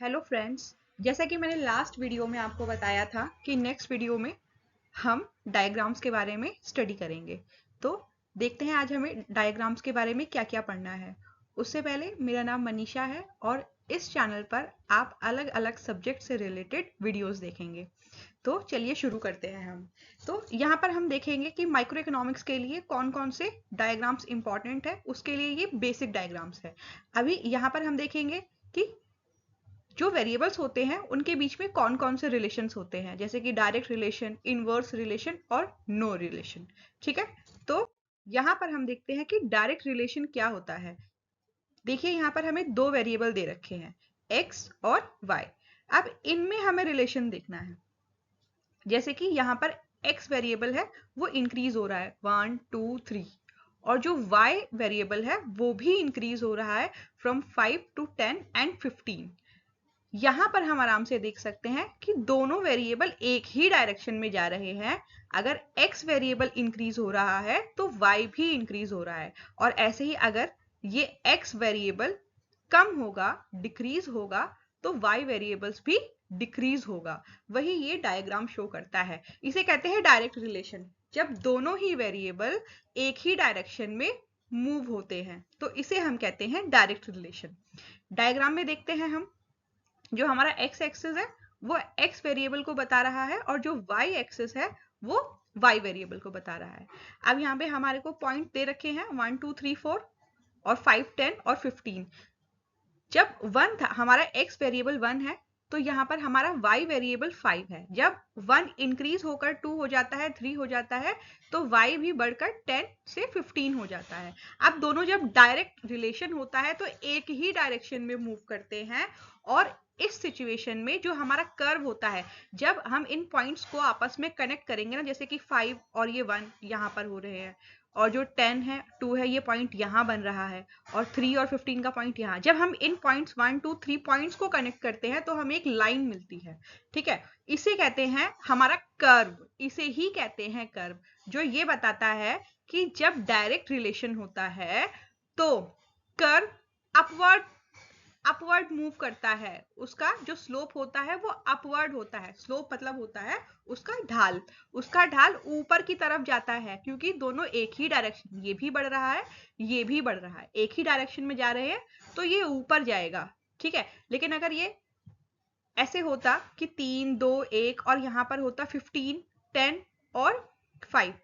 Hello friends, जैसा कि मैंने लास्ट वीडियो में आपको बताया था कि नेक्स्ट वीडियो में हम डायग्राम्स के बारे में स्टडी करेंगे। तो देखते हैं आज हमें डायग्राम्स के बारे में क्या-क्या पढ़ना है। उससे पहले मेरा नाम मनीषा है और इस चैनल पर आप अलग-अलग सब्जेक्ट से रिलेटेड वीडियोस देखेंगे। तो चलिए शुरू करते हैं हम। तो यहाँ पर हम देखेंगे कि माइक्रो इकोनॉमिक्स के लिए कौन-कौन से डायग्राम्स इंपॉर्टेंट है, उसके लिए ये बेसिक डायग्राम्स है। अभी यहाँ पर हम देखेंगे कि जो वेरिएबल्स होते हैं उनके बीच में कौन कौन से रिलेशंस होते हैं, जैसे कि डायरेक्ट रिलेशन, इनवर्स रिलेशन और नो रिलेशन। ठीक है, तो यहां पर हम देखते हैं कि डायरेक्ट रिलेशन क्या होता है। देखिए यहाँ पर हमें दो वेरिएबल दे रखे हैं, x और y। अब इनमें हमें रिलेशन देखना है। जैसे कि यहाँ पर x वेरिएबल है वो इंक्रीज हो रहा है 1 2 3, और जो y वेरिएबल है वो भी इंक्रीज हो रहा है फ्रॉम 5 to 10 and 15। यहाँ पर हम आराम से देख सकते हैं कि दोनों वेरिएबल एक ही डायरेक्शन में जा रहे हैं। अगर x वेरिएबल इंक्रीज हो रहा है तो y भी इंक्रीज हो रहा है, और ऐसे ही अगर ये x वेरिएबल कम होगा, डिक्रीज होगा, तो y वेरिएबल्स भी डिक्रीज होगा। वही ये डायग्राम शो करता है। इसे कहते हैं डायरेक्ट रिलेशन, जब दोनों ही वेरिएबल एक ही डायरेक्शन में मूव होते हैं तो इसे हम कहते हैं डायरेक्ट रिलेशन। डायग्राम में देखते हैं हम, जो हमारा x एक्सिस है वो x वेरिएबल को बता रहा है और जो y एक्सिस है वो y वेरिएबल को बता रहा है। अब यहाँ पे हमारे को पॉइंट दे रखे हैं 1 2 3 4 और 5 10 और 15। जब 1 था हमारा x वेरिएबल 1 है तो यहाँ पर हमारा y वेरिएबल 5 है। जब 1 इंक्रीज होकर 2 हो जाता है, 3 हो जाता है, तो y भी बढ़कर 10 से 15 हो जाता है। अब दोनों जब डायरेक्ट रिलेशन होता है तो एक ही डायरेक्शन में मूव करते हैं, और इस सिचुएशन में जो हमारा कर्व होता है, जब हम इन पॉइंट्स को आपस में कनेक्ट करेंगे ना, जैसे कि 5 और ये 1 यहाँ पर हो रहे हैं, और जो 10 है 2 है, ये पॉइंट यहाँ बन रहा है, और 3 और 15 का पॉइंट यहाँ। जब हम इन पॉइंट्स 1 2 3 पॉइंट्स को कनेक्ट करते हैं तो हमें एक लाइन मिलती है। ठीक है, इसे कहते हैं हमारा कर्व, इसे ही कहते हैं कर्व, जो ये बताता है कि जब डायरेक्ट रिलेशन होता है तो कर्व अपवर्ड अपवर्ड मूव करता है। उसका जो स्लोप होता है वो अपवर्ड होता है। स्लोप मतलब होता है उसका ढाल, उसका ढाल ऊपर की तरफ जाता है, क्योंकि दोनों एक ही डायरेक्शन, ये भी बढ़ रहा है, ये भी बढ़ रहा है, एक ही डायरेक्शन में जा रहे हैं तो ये ऊपर जाएगा। ठीक है, लेकिन अगर ये ऐसे होता कि 3 2 1 और यहाँ पर होता 15 10 और 5,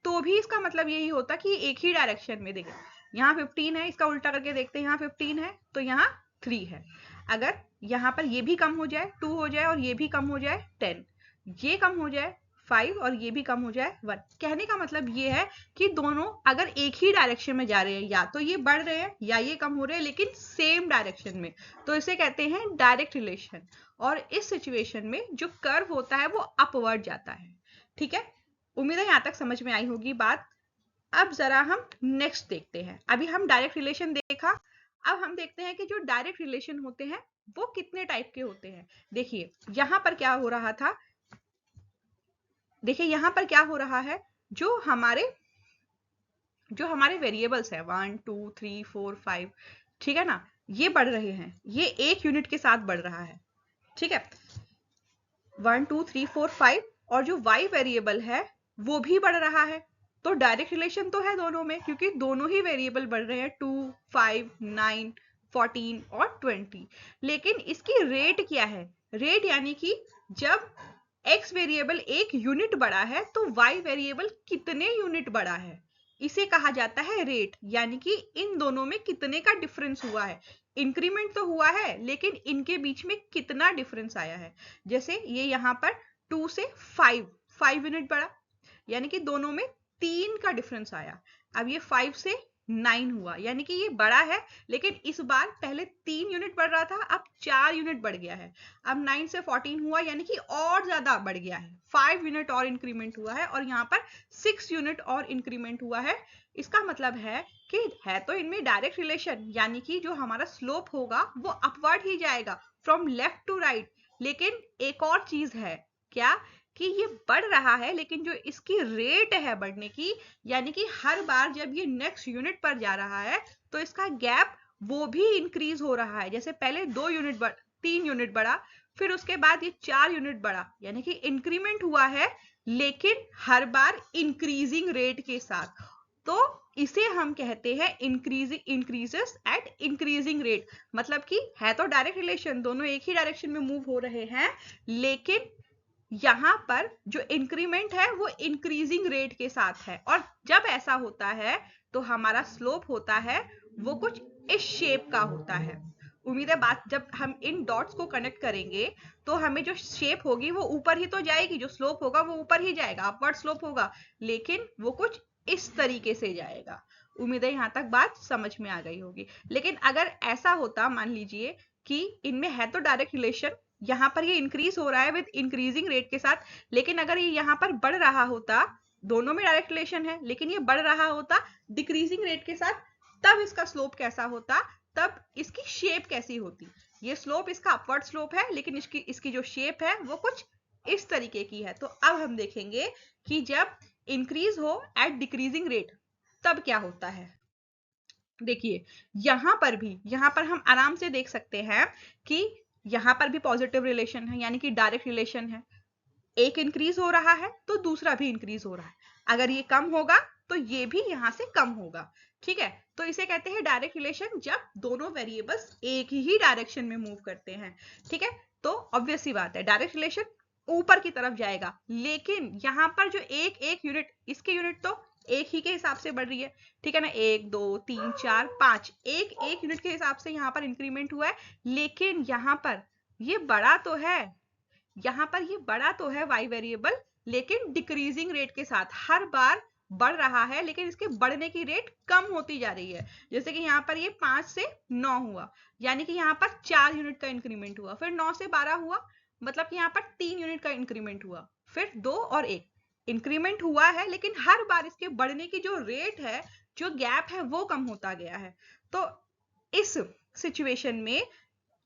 तो भी इसका मतलब यही होता कि एक ही डायरेक्शन में। देखें यहाँ 15 है, इसका उल्टा करके देखते हैं, यहाँ 15 है तो यहाँ 3 है। अगर यहाँ पर ये भी कम हो जाए 2 हो जाए, और ये भी कम हो जाए 10, ये कम हो जाए 5 और ये भी कम हो जाए 1, कहने का मतलब ये है कि दोनों अगर एक ही डायरेक्शन में जा रहे हैं, या तो ये बढ़ रहे हैं या ये कम हो रहे हैं, लेकिन सेम डायरेक्शन में, तो इसे कहते हैं डायरेक्ट रिलेशन। और इस सिचुएशन में जो कर्व होता है वो अपवर्ड जाता है। ठीक है, उम्मीद है यहाँ तक समझ में आई होगी बात। अब जरा हम नेक्स्ट देखते हैं। अभी हम डायरेक्ट रिलेशन देखा, अब हम देखते हैं कि जो डायरेक्ट रिलेशन होते हैं वो कितने टाइप के होते हैं। देखिए यहाँ पर क्या हो रहा था, देखिए यहाँ पर क्या हो रहा है, जो हमारे वेरिएबल्स है 1 2 3 4 5, ठीक है ना, ये बढ़ रहे हैं, ये एक यूनिट के साथ बढ़ रहा है। ठीक है, 1 2 3 4 5, और जो y वेरिएबल है वो भी बढ़ रहा है। तो डायरेक्ट रिलेशन तो है दोनों में, क्योंकि दोनों ही वेरिएबल बढ़ रहे हैं, 2 5 9 14 और 20। लेकिन इसकी रेट क्या है, रेट यानी कि जब x वेरिएबल एक यूनिट बढ़ा है तो y वेरिएबल कितने यूनिट बढ़ा है, इसे कहा जाता है रेट। यानी कि इन दोनों में कितने का डिफरेंस हुआ है, इंक्रीमेंट तो हुआ है लेकिन इनके बीच में कितना डिफरेंस आया है। जैसे ये यहाँ पर 2 से 5 यूनिट बढ़ा, यानी कि दोनों में 3 का डिफरेंस आया। अब ये 5 से 9 हुआ, यानी कि ये बड़ा है, लेकिन इस बार पहले 3 यूनिट बढ़ रहा था, अब 4 यूनिट बढ़ गया है। अब 9 से 14 हुआ, यानी कि और ज्यादा बढ़ गया है, 5 यूनिट और इंक्रीमेंट हुआ है, और यहाँ पर 6 यूनिट और इंक्रीमेंट हुआ है। इसका मतलब है कि है तो इनमें डायरेक्ट रिलेशन, यानी कि जो हमारा स्लोप होगा वो अपवर्ड ही जाएगा, फ्रॉम लेफ्ट टू राइट। लेकिन एक और चीज है, क्या, कि ये बढ़ रहा है, लेकिन जो इसकी रेट है बढ़ने की, यानी कि हर बार जब ये नेक्स्ट यूनिट पर जा रहा है तो इसका गैप वो भी इंक्रीज हो रहा है। जैसे पहले 2 यूनिट 3 यूनिट बढ़ा, फिर उसके बाद ये 4 यूनिट बढ़ा, यानी कि इंक्रीमेंट हुआ है लेकिन हर बार इंक्रीजिंग रेट के साथ। तो इसे हम कहते हैं इंक्रीजेस एट इंक्रीजिंग रेट। मतलब कि है तो डायरेक्ट रिलेशन, दोनों एक ही डायरेक्शन में मूव हो रहे हैं, लेकिन यहाँ पर जो इंक्रीमेंट है वो इंक्रीजिंग रेट के साथ है। और जब ऐसा होता है तो हमारा स्लोप होता है वो कुछ इस शेप का होता है। उम्मीद है बात, जब हम इन डॉट्स को कनेक्ट करेंगे तो हमें जो शेप होगी वो ऊपर ही तो जाएगी, जो स्लोप होगा वो ऊपर ही जाएगा, अपवर्ड स्लोप होगा, लेकिन वो कुछ इस तरीके से जाएगा। उम्मीद है यहाँ तक बात समझ में आ गई होगी। लेकिन अगर ऐसा होता, मान लीजिए कि इनमें है तो डायरेक्ट रिलेशन, यहाँ पर ये इंक्रीज हो रहा है विद इंक्रीजिंग रेट के साथ, लेकिन अगर ये यहाँ पर बढ़ रहा होता, दोनों में डायरेक्ट रिलेशन है लेकिन ये बढ़ रहा होता डिक्रीजिंग रेट के साथ, तब इसका स्लोप कैसा होता, तब इसकी शेप कैसी होती। ये स्लोप इसका अपवर्ड स्लोप है, लेकिन इसकी जो शेप है वो कुछ इस तरीके की है। तो अब हम देखेंगे कि जब इंक्रीज हो एट डिक्रीजिंग रेट तब क्या होता है। देखिए यहां पर हम आराम से देख सकते हैं कि यहां पर भी पॉजिटिव रिलेशन है, यानी कि डायरेक्ट रिलेशन है। एक इंक्रीज हो रहा है तो दूसरा भी इंक्रीज हो रहा है, अगर ये कम होगा तो ये भी यहां से कम होगा। ठीक है, तो इसे कहते हैं डायरेक्ट रिलेशन, जब दोनों वेरिएबल्स एक ही डायरेक्शन में मूव करते हैं। ठीक है, तो ऑब्वियस सी बात है डायरेक्ट रिलेशन ऊपर की तरफ जाएगा, लेकिन यहाँ पर जो एक एक यूनिट, इसके यूनिट तो एक ही के हिसाब से बढ़ रही है। ठीक है ना, 1 2 3 4 5, एक एक यूनिट के हिसाब से यहाँ पर इंक्रीमेंट हुआ है, लेकिन यहाँ पर ये बड़ा तो है, यहाँ पर ये बड़ा तो है y वेरिएबल, लेकिन डिक्रीजिंग रेट के साथ हर बार बढ़ रहा है, लेकिन इसके बढ़ने की रेट कम होती जा रही है। जैसे कि यहाँ पर ये 5 से 9 हुआ, यानी कि यहाँ पर 4 यूनिट का इंक्रीमेंट हुआ, फिर 9 से 12 हुआ, मतलब कि यहाँ पर 3 यूनिट का इंक्रीमेंट हुआ, फिर 2 और 1 इंक्रीमेंट हुआ है, लेकिन हर बार इसके बढ़ने की जो रेट है, जो गैप है, वो कम होता गया है। तो इस सिचुएशन में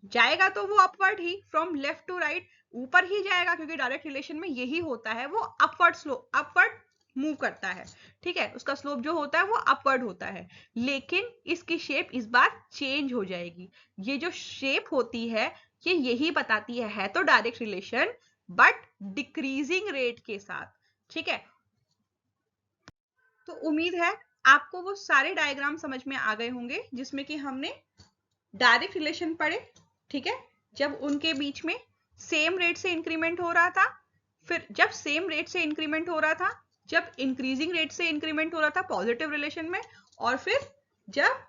जाएगा तो वो अपवर्ड ही, फ्रॉम लेफ्ट टू राइट, ऊपर ही जाएगा, क्योंकि डायरेक्ट रिलेशन में यही होता है, वो अपवर्ड स्लोप, अपवर्ड मूव करता है। ठीक है, उसका स्लोप जो होता है वो अपवर्ड होता है, लेकिन इसकी शेप इस बार चेंज हो जाएगी। ये जो शेप होती है ये यही बताती है तो direct relation, but decreasing rate के साथ। ठीक है, तो उम्मीद है आपको वो सारे डायग्राम समझ में आ गए होंगे जिसमें कि हमने डायरेक्ट रिलेशन पढ़े। ठीक है, जब उनके बीच में सेम रेट से इंक्रीमेंट हो रहा था, फिर जब सेम रेट से इंक्रीमेंट हो रहा था, जब इंक्रीजिंग रेट से इंक्रीमेंट हो रहा था पॉजिटिव रिलेशन में, और फिर जब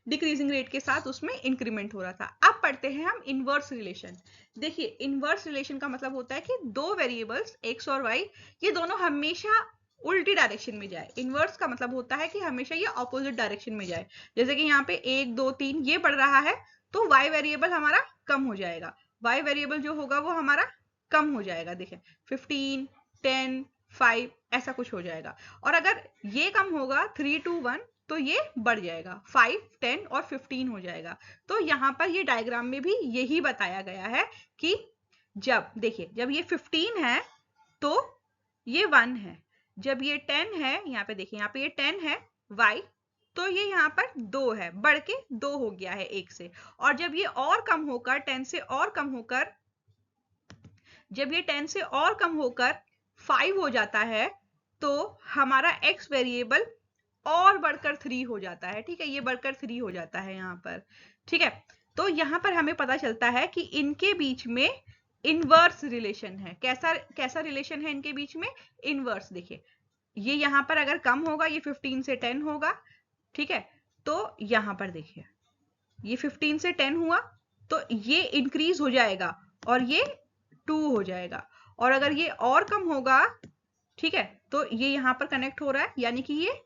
डिक्रीजिंग रेट के साथ उसमें इंक्रीमेंट हो रहा था। अब पढ़ते हैं हम इनवर्स रिलेशन। देखिए इनवर्स रिलेशन का मतलब होता है कि दो वेरिएबल्स x और y, ये दोनों हमेशा उल्टी डायरेक्शन में जाए। इनवर्स का मतलब होता है कि हमेशा ये ऑपोजिट डायरेक्शन में जाए। जैसे कि यहाँ पे 1 2 3 ये बढ़ रहा है, तो y वेरिएबल हमारा कम हो जाएगा, y वेरिएबल जो होगा वो हमारा कम हो जाएगा। देखिए 15 10 5 ऐसा कुछ हो जाएगा। और अगर ये कम होगा 3 2 1, तो ये बढ़ जाएगा, 5 10 और 15 हो जाएगा। तो यहाँ पर ये डायग्राम में भी यही बताया गया है कि जब देखिए जब ये 15 है तो ये 1 है, जब ये 10 है, यहाँ पे देखिए यहाँ पे ये 10 है y, तो ये यहाँ पर 2 है, बढ़ के 2 हो गया है 1 से। और जब ये और कम होकर 10 से और कम होकर, जब ये 10 से और कम होकर 5 हो जाता है, तो हमारा x वेरिएबल और बढ़कर 3 हो जाता है। ठीक है, ये बढ़कर 3 हो जाता है यहाँ पर। ठीक है, तो यहाँ पर हमें पता चलता है कि इनके बीच में इनवर्स रिलेशन है। कैसा रिलेशन है इनके बीच में? इनवर्स। देखिए ये यहाँ पर अगर कम होगा ये 15 से 10 होगा। ठीक है, तो यहाँ पर देखिए ये 15 से 10 हुआ, तो ये इंक्रीज हो जाएगा और ये 2 हो जाएगा। और अगर ये और कम होगा, ठीक है, तो ये यहाँ पर कनेक्ट हो रहा है, यानी कि ये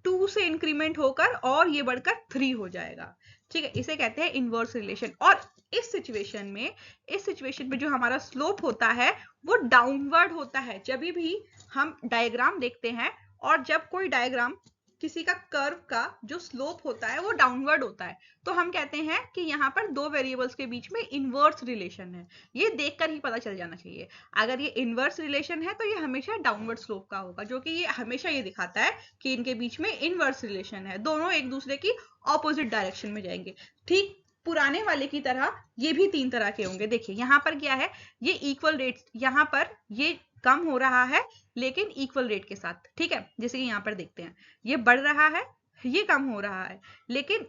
2 से इंक्रीमेंट होकर और ये बढ़कर 3 हो जाएगा। ठीक है, इसे कहते हैं इनवर्स रिलेशन। और इस सिचुएशन में जो हमारा स्लोप होता है वो डाउनवर्ड होता है। जब भी हम डायग्राम देखते हैं और जब कोई डायग्राम किसी का कर्व का जो स्लोप होता है वो डाउनवर्ड होता है, तो हम कहते हैं कि यहाँ पर दो वेरिएबल्स के बीच में इनवर्स रिलेशन है। ये देखकर ही पता चल जाना चाहिए। अगर ये इनवर्स रिलेशन है तो ये हमेशा डाउनवर्ड स्लोप का होगा, जो कि ये हमेशा ये दिखाता है कि इनके बीच में इनवर्स रिलेशन है, दोनों एक दूसरे की ऑपोजिट डायरेक्शन में जाएंगे। ठीक पुराने वाले की तरह ये भी 3 तरह के होंगे। देखिए यहाँ पर क्या है, ये इक्वल रेट, यहाँ पर ये कम हो रहा है लेकिन इक्वल रेट के साथ, ठीक है। जैसे कि यहाँ पर देखते हैं ये बढ़ रहा है, ये कम हो रहा है, लेकिन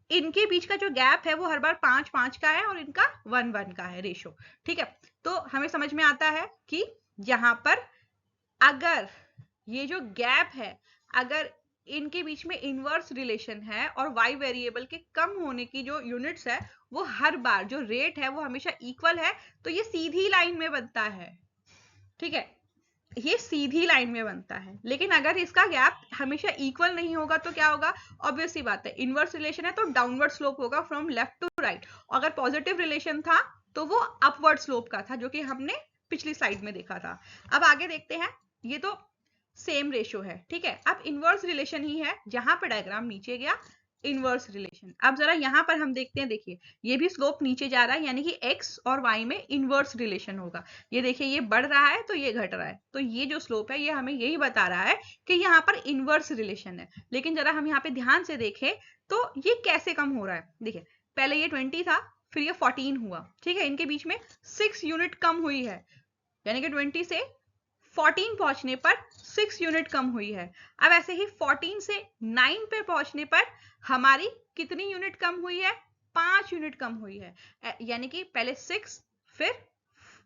इनके बीच का जो गैप है वो हर बार 5-5 का है और इनका 1-1 का है रेशो, ठीक है। तो हमें समझ में आता है कि यहाँ पर अगर ये जो गैप है, अगर इनके बीच में इनवर्स रिलेशन है और y वेरिएबल के कम होने की जो यूनिट्स है वो हर बार जो रेट है वो हमेशा इक्वल है, तो ये सीधी लाइन में बनता है, ठीक है, ये सीधी लाइन में बनता है। लेकिन अगर इसका गैप हमेशा इक्वल नहीं होगा तो क्या होगा, ऑब्वियस सी बात है, इनवर्स रिलेशन है तो डाउनवर्ड स्लोप होगा फ्रॉम लेफ्ट टू राइट। अगर पॉजिटिव रिलेशन था तो वो अपवर्ड स्लोप का था, जो कि हमने पिछली स्लाइड में देखा था। अब आगे देखते हैं, ये तो सेम रेशो है, ठीक है। अब इनवर्स रिलेशन ही है, जहां पर डायग्राम नीचे गया इनवर्स रिलेशन। अब जरा यहाँ पर हम देखते हैं, देखिए ये भी स्लोप नीचे जा रहा है, यानी कि x और y में इनवर्स रिलेशन होगा। ये देखिए ये बढ़ रहा है तो ये घट रहा है, तो ये जो स्लोप है ये हमें यही बता रहा है कि यहाँ पर इनवर्स रिलेशन है। लेकिन जरा हम यहाँ पे ध्यान से देखें तो ये कैसे कम हो रहा है। देखिए पहले ये 20 था, फिर ये 14 हुआ, ठीक है, इनके बीच में 6 यूनिट कम हुई है, यानी कि 20 से 14 पहुंचने पर 6 यूनिट कम हुई है। अब ऐसे ही 14 से 9 पे पहुंचने पर हमारी कितनी यूनिट कम हुई है, 5 यूनिट कम हुई है। यानी कि पहले 6, फिर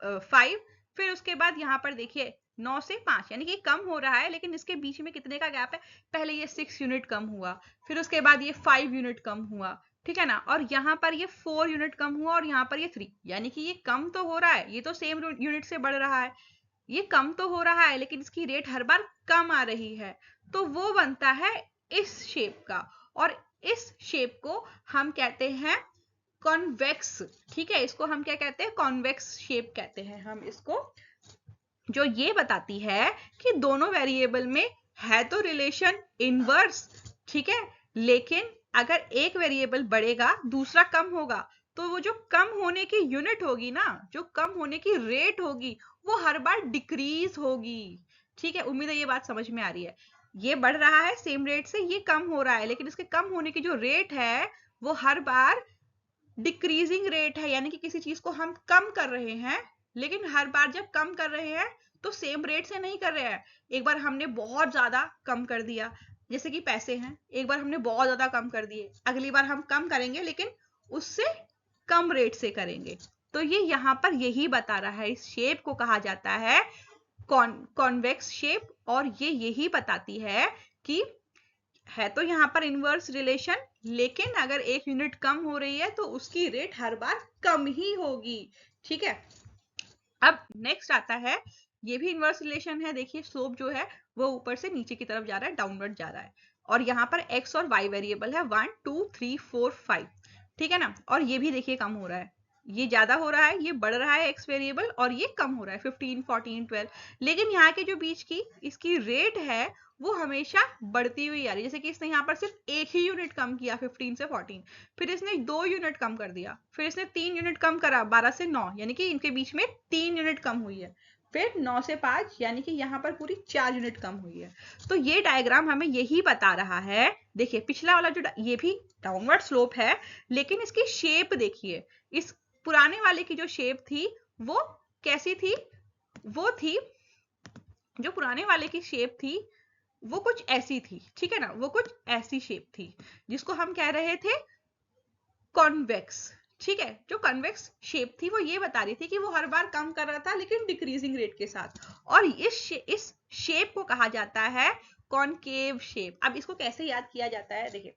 5, फिर उसके बाद यहाँ पर देखिए 9 से 5, यानी कि कम हो रहा है, लेकिन इसके बीच में कितने का गैप है, पहले ये 6 यूनिट कम हुआ, फिर उसके बाद ये 5 यूनिट कम हुआ, ठीक है ना, और यहाँ पर ये 4 यूनिट कम हुआ और यहाँ पर ये 3, यानी कि ये कम तो हो रहा है, ये तो सेम यूनिट से बढ़ रहा है, ये कम तो हो रहा है, लेकिन इसकी रेट हर बार कम आ रही है, तो वो बनता है इस शेप का, और इस शेप को हम कहते हैं कॉन्वेक्स, ठीक है, इसको हम क्या कहते हैं, कॉन्वेक्स शेप कहते हैं हम इसको, जो ये बताती है कि दोनों वेरिएबल में है तो रिलेशन इनवर्स, ठीक है, लेकिन अगर एक वेरिएबल बढ़ेगा दूसरा कम होगा, तो वो जो कम होने की यूनिट होगी ना, जो कम होने की रेट होगी, वो हर बार डिक्रीज होगी, ठीक है। उम्मीद है ये बात समझ में आ रही है। ये बढ़ रहा है सेम रेट से, ये कम हो रहा है, लेकिन इसके कम होने की जो रेट है वो हर बार डिक्रीजिंग रेट है, यानी कि किसी चीज को हम कम कर रहे हैं, लेकिन हर बार जब कम कर रहे हैं तो सेम रेट से नहीं कर रहे हैं। एक बार हमने बहुत ज्यादा कम कर दिया, जैसे कि पैसे हैं, एक बार हमने बहुत ज्यादा कम कर दिए, अगली बार हम कम करेंगे लेकिन उससे कम रेट से करेंगे। तो ये यहाँ पर यही बता रहा है, इस शेप को कहा जाता है कॉन्वेक्स शेप, और ये यही बताती है कि है तो यहाँ पर इनवर्स रिलेशन, लेकिन अगर एक यूनिट कम हो रही है तो उसकी रेट हर बार कम ही होगी, ठीक है। अब नेक्स्ट आता है, ये भी इनवर्स रिलेशन है, देखिए स्लोप जो है वो ऊपर से नीचे की तरफ जा रहा है, डाउनवर्ड जा रहा है, और यहाँ पर x और y वेरिएबल है 1 2 3 4 5, ठीक है ना, और ये भी देखिए कम हो रहा है, ये ज्यादा हो रहा है, ये बढ़ रहा है x वेरिएबल, और ये कम हो रहा है 15 14 12, लेकिन यहाँ के जो बीच की इसकी रेट है वो हमेशा बढ़ती हुई आ रही है। जैसे कि इसने यहाँ पर सिर्फ एक ही यूनिट कम किया 15 से 14, फिर इसने 2 यूनिट कम कर दिया, फिर इसने 3 यूनिट कम करा 12 से 9, यानी कि इनके बीच में 3 यूनिट कम हुई है, फिर 9 से 5, यानी कि यहाँ पर पूरी 4 यूनिट कम हुई है। तो ये डायग्राम हमें यही बता रहा है। देखिए पिछला वाला जो ये भी डाउनवर्ड स्लोप है, लेकिन इसकी शेप देखिए, इस पुराने वाले की जो शेप थी वो कैसी थी, वो थी, जो पुराने वाले की शेप थी वो कुछ ऐसी थी, ठीक है ना, वो कुछ ऐसी शेप थी जिसको हम कह रहे थे कॉन्वेक्स, ठीक है। जो कॉन्वेक्स शेप थी वो ये बता रही थी कि वो हर बार कम कर रहा था लेकिन डिक्रीजिंग रेट के साथ, और इस शेप को कहा जाता है कॉनकेव शेप। अब इसको कैसे याद किया जाता है, देखिए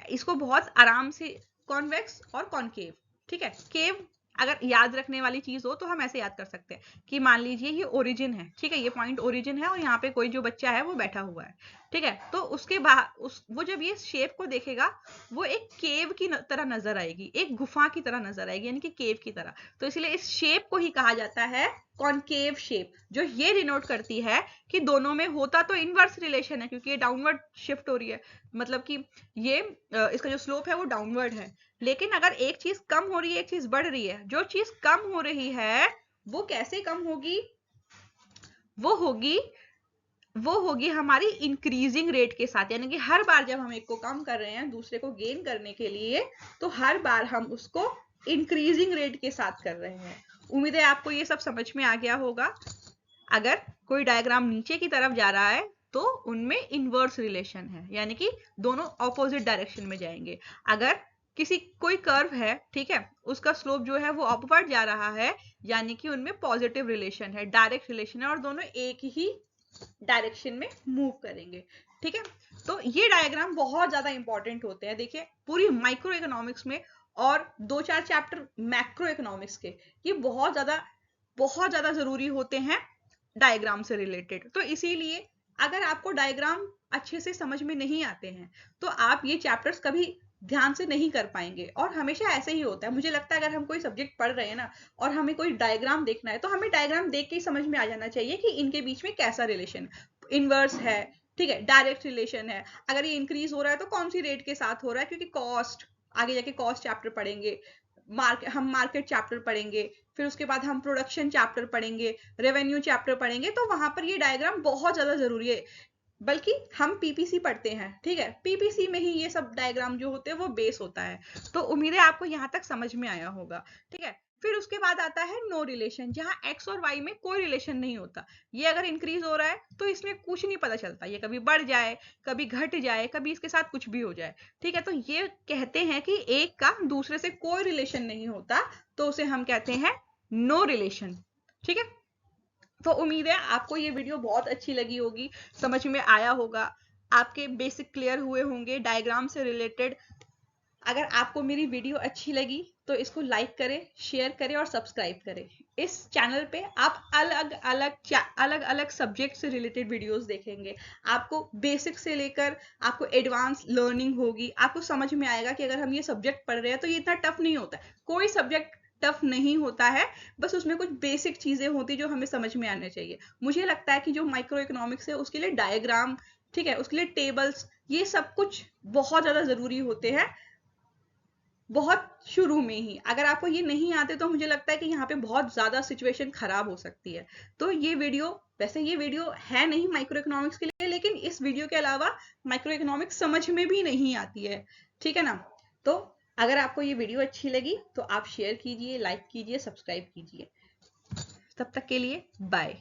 इसको बहुत आराम से, कॉन्वेक्स और कॉनकेव, ठीक है, केव अगर याद रखने वाली चीज हो तो हम ऐसे याद कर सकते हैं कि मान लीजिए ये ओरिजिन है, ठीक है, ये पॉइंट ओरिजिन है और यहाँ पे कोई जो बच्चा है वो बैठा हुआ है, ठीक है, तो उसके बाद वो जब ये शेप को देखेगा वो एक केव की तरह नजर आएगी, एक गुफा की तरह नजर आएगी, यानी कि केव की तरह। तो इसलिए इस शेप को ही कहा जाता है कॉनकेव शेप, जो ये डिनोट करती है कि दोनों में होता तो इनवर्स रिलेशन है, क्योंकि ये डाउनवर्ड शिफ्ट हो रही है, मतलब कि ये इसका जो स्लोप है वो डाउनवर्ड है, लेकिन अगर एक चीज कम हो रही है एक चीज बढ़ रही है, जो चीज कम हो रही है वो कैसे कम होगी, वो होगी वो होगी हमारी इंक्रीजिंग रेट के साथ, यानी कि हर बार जब हम एक को कम कर रहे हैं दूसरे को गेन करने के लिए, तो हर बार हम उसको इंक्रीजिंग रेट के साथ कर रहे हैं। उम्मीद है आपको ये सब समझ में आ गया होगा। अगर कोई डायग्राम नीचे की तरफ जा रहा है तो उनमें इनवर्स रिलेशन है, यानी कि दोनों ऑपोजिट डायरेक्शन में जाएंगे। अगर किसी कोई कर्व है, ठीक है, उसका स्लोप जो है वो अपवर्ड जा रहा है, यानी कि उनमें पॉजिटिव रिलेशन है, डायरेक्ट रिलेशन है, और दोनों एक ही डायरेक्शन में मूव करेंगे। ठीक है, तो ये डायग्राम बहुत ज्यादा इंपॉर्टेंट होते हैं। देखिए पूरी माइक्रो इकोनॉमिक्स में और 2-4 चैप्टर मैक्रो इकोनॉमिक्स के, ये बहुत ज्यादा जरूरी होते हैं डायग्राम से रिलेटेड। तो इसीलिए अगर आपको डायग्राम अच्छे से समझ में नहीं आते हैं तो आप ये चैप्टर्स कभी ध्यान से नहीं कर पाएंगे। और हमेशा ऐसे ही होता है, मुझे लगता है अगर हम कोई सब्जेक्ट पढ़ रहे हैं ना और हमें कोई डायग्राम देखना है तो हमें डायग्राम देख के ही समझ में आ जाना चाहिए कि इनके बीच में कैसा रिलेशन, इनवर्स है, ठीक है, डायरेक्ट रिलेशन है, अगर ये इंक्रीज हो रहा है तो कौन सी रेट के साथ हो रहा है, क्योंकि कॉस्ट, आगे जाके कॉस्ट चैप्टर पढ़ेंगे, हम मार्केट चैप्टर पढ़ेंगे, फिर उसके बाद हम प्रोडक्शन चैप्टर पढ़ेंगे, रेवेन्यू चैप्टर पढ़ेंगे, तो वहां पर ये डायग्राम बहुत ज्यादा जरूरी है। बल्कि हम पीपीसी पढ़ते हैं, ठीक है, पीपीसी में ही ये सब डायग्राम जो होते हैं वो बेस होता है। तो उम्मीद है आपको यहाँ तक समझ में आया होगा। ठीक है, फिर उसके बाद आता है नो रिलेशन, जहां एक्स और वाई में कोई रिलेशन नहीं होता। ये अगर इंक्रीज हो रहा है तो इसमें कुछ नहीं पता चलता, ये कभी बढ़ जाए, कभी घट जाए, कभी इसके साथ कुछ भी हो जाए। ठीक है, तो ये कहते हैं कि एक का दूसरे से कोई रिलेशन नहीं होता, तो उसे हम कहते हैं नो रिलेशन। ठीक है, तो उम्मीद है आपको ये वीडियो बहुत अच्छी लगी होगी, समझ में आया होगा, आपके बेसिक क्लियर हुए होंगे डायग्राम से रिलेटेड। अगर आपको मेरी वीडियो अच्छी लगी तो इसको लाइक करें, शेयर करें और सब्सक्राइब करें। इस चैनल पे आप अलग अलग सब्जेक्ट से रिलेटेड वीडियोस देखेंगे। आपको बेसिक से लेकर आपको एडवांस लर्निंग होगी, आपको समझ में आएगा कि अगर हम ये सब्जेक्ट पढ़ रहे हैं तो ये इतना टफ नहीं होता। कोई सब्जेक्ट टफ नहीं होता है, बस उसमें कुछ बेसिक चीजें होती जो हमें समझ में आने चाहिए। मुझे लगता है कि जो माइक्रो इकोनॉमिक्स है उसके लिए डायग्राम, ठीक है, उसके लिए टेबल्स, ये सब कुछ बहुत ज्यादा जरूरी होते हैं बहुत शुरू में ही। अगर आपको ये नहीं आते तो मुझे लगता है कि यहाँ पे बहुत ज्यादा सिचुएशन खराब हो सकती है। तो ये वीडियो, वैसे ये वीडियो है नहीं माइक्रो इकोनॉमिक्स के लिए, लेकिन इस वीडियो के अलावा माइक्रो इकोनॉमिक्स समझ में भी नहीं आती है। ठीक है ना, तो अगर आपको ये वीडियो अच्छी लगी तो आप शेयर कीजिए, लाइक कीजिए, सब्सक्राइब कीजिए। तब तक के लिए बाय।